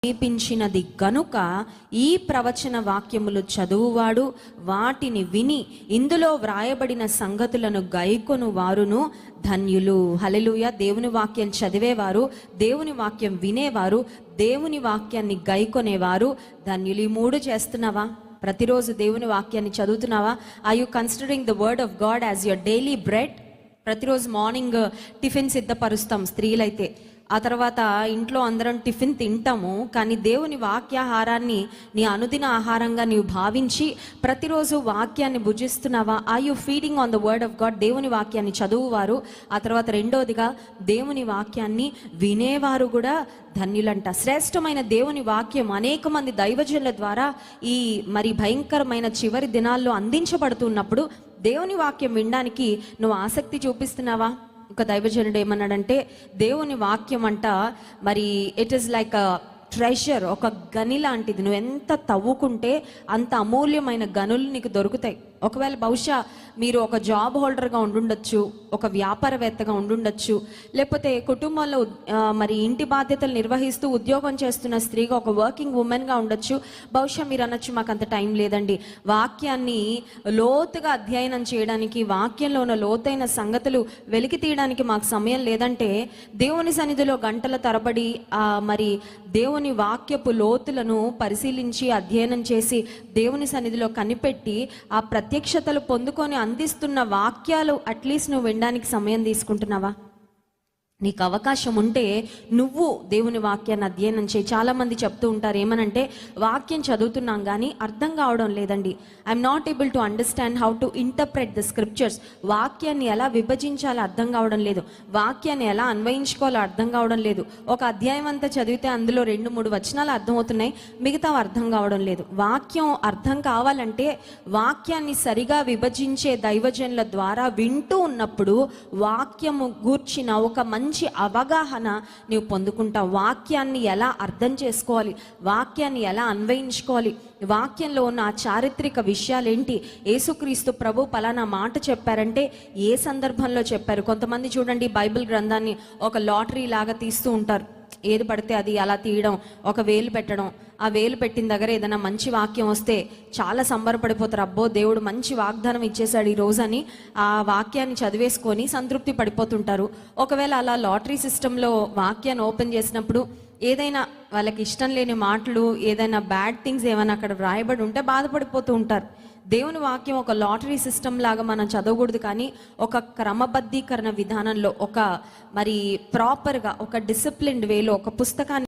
సమీపించినది గనుక ఈ ప్రవచన వాక్యములు చదువువాడు వాటిని విని ఇందులో వ్రాయబడిన సంగతులను గైకొను వారును ధన్యులు. హల్లెలూయా. దేవుని వాక్యం చదివేవారు, దేవుని వాక్యం వినేవారు, దేవుని వాక్యాన్ని గైకొనేవారు ధన్యులు. ఈ మూడు చేస్తున్నావా? ప్రతిరోజు దేవుని వాక్యాన్ని చదువుతున్నావా? Are you considering the word of God as your daily bread? ప్రతిరోజు మార్నింగ్ టిఫిన్ సిద్ధపరుస్తాం స్త్రీలైతే, ఆ తర్వాత ఇంట్లో అందరం టిఫిన్ తింటాము. కానీ దేవుని వాక్యాహారాన్ని నీ అనుదిన ఆహారంగా నీవు భావించి ప్రతిరోజు వాక్యాన్ని భుజిస్తున్నావా? Are you feeding on the word of God? దేవుని వాక్యాన్ని చదువువారు, ఆ తర్వాత రెండోదిగా దేవుని వాక్యాన్ని వినేవారు కూడా ధన్యులంట. శ్రేష్టమైన దేవుని వాక్యం అనేక మంది దైవజనుల ద్వారా ఈ భయంకరమైన చివరి దినాల్లో అందించబడుతున్నప్పుడు దేవుని వాక్యం వినడానికి నువ్వు ఆసక్తి చూపిస్తున్నావా? ఒక దైవజనుడు ఏమన్నాడంటే, దేవుని వాక్యం అంట it is like a treasure, ఒక గని లాంటిది. నువ్వు ఎంత తవ్వుకుంటే అంత అమూల్యమైన గనులు నీకు దొరుకుతాయి. ఒకవేళ బహుశా మీరు ఒక జాబ్ హోల్డర్గా ఉండుండొచ్చు, ఒక వ్యాపారవేత్తగా ఉండుండొచ్చు, లేకపోతే కుటుంబంలో ఇంటి బాధ్యతలు నిర్వహిస్తూ ఉద్యోగం చేస్తున్న స్త్రీగా, ఒక వర్కింగ్ ఉమెన్గా ఉండొచ్చు. బహుశా మీరు అనొచ్చు, మాకు అంత టైం లేదండి, వాక్యాన్ని లోతుగా అధ్యయనం చేయడానికి, వాక్యంలో ఉన్న లోతైన సంగతులు వెలికి తీయడానికి మాకు సమయం లేదంటే, దేవుని సన్నిధిలో గంటల తరబడి దేవుని వాక్యపు లోతులను పరిశీలించి అధ్యయనం చేసి దేవుని సన్నిధిలో కనిపెట్టి ఆ ప్రత్యక్షతలు పొందుకొని అందిస్తున్న వాక్యాలు అట్లీస్ట్ నువ్వు వినడానికి సమయం తీసుకుంటున్నావా? నీకు అవకాశం ఉంటే నువ్వు దేవుని వాక్యాన్ని అధ్యయనం చేయి. చాలామంది చెప్తూ ఉంటారు ఏమనంటే, వాక్యం చదువుతున్నాం కానీ అర్థం కావడం లేదండి, I'm not able to understand how to interpret the scriptures. వాక్యాన్ని ఎలా విభజించాలో అర్థం కావడం లేదు, వాక్యాన్ని ఎలా అన్వయించుకోవాలో అర్థం కావడం లేదు. ఒక అధ్యాయం అంతా చదివితే అందులో 2-3 వచనాలు అర్థమవుతున్నాయి, మిగతా అర్థం కావడం లేదు. వాక్యం అర్థం కావాలంటే వాక్యాన్ని సరిగా విభజించే దైవజనుల ద్వారా వింటూ ఉన్నప్పుడు వాక్యము గూర్చిన ఒక మంచి అవగాహన నీవు పొందుకుంటావు. వాక్యాన్ని ఎలా అర్థం చేసుకోవాలి, వాక్యాన్ని ఎలా అన్వయించుకోవాలి, వాక్యంలో ఉన్న ఆ చారిత్రక విషయాలు ఏంటి, యేసుక్రీస్తు ప్రభు పలానా మాట చెప్పారంటే ఏ సందర్భంలో చెప్పారు. కొంతమంది చూడండి బైబిల్ గ్రంథాన్ని ఒక లాటరీ లాగా తీస్తూ ఉంటారు, ఏది పడితే అది అలా తీయడం, ఒక వేలు పెట్టడం, ఆ వేలు పెట్టిన దగ్గర ఏదైనా మంచి వాక్యం వస్తే చాలా సంబరపడిపోతారు, అబ్బో దేవుడు మంచి వాగ్దానం ఇచ్చేశాడు ఈ రోజు అని ఆ వాక్యాన్ని చదివేసుకొని సంతృప్తి పడిపోతుంటారు. ఒకవేళ అలా లాటరీ సిస్టంలో వాక్యాన్ని ఓపెన్ చేసినప్పుడు ఏదైనా వాళ్ళకి ఇష్టం లేని మాటలు, ఏదైనా బ్యాడ్ థింగ్స్ ఏమైనా అక్కడ వ్రాయబడి ఉంటే బాధపడిపోతూ ఉంటారు. దేవుని వాక్యం ఒక లాటరీ సిస్టమ్ లాగా మనం చదవకూడదు, కానీ ఒక క్రమబద్ధీకరణ విధానంలో, ఒక ప్రాపర్గా, ఒక డిసిప్లిన్డ్ వేలో ఒక పుస్తకాన్ని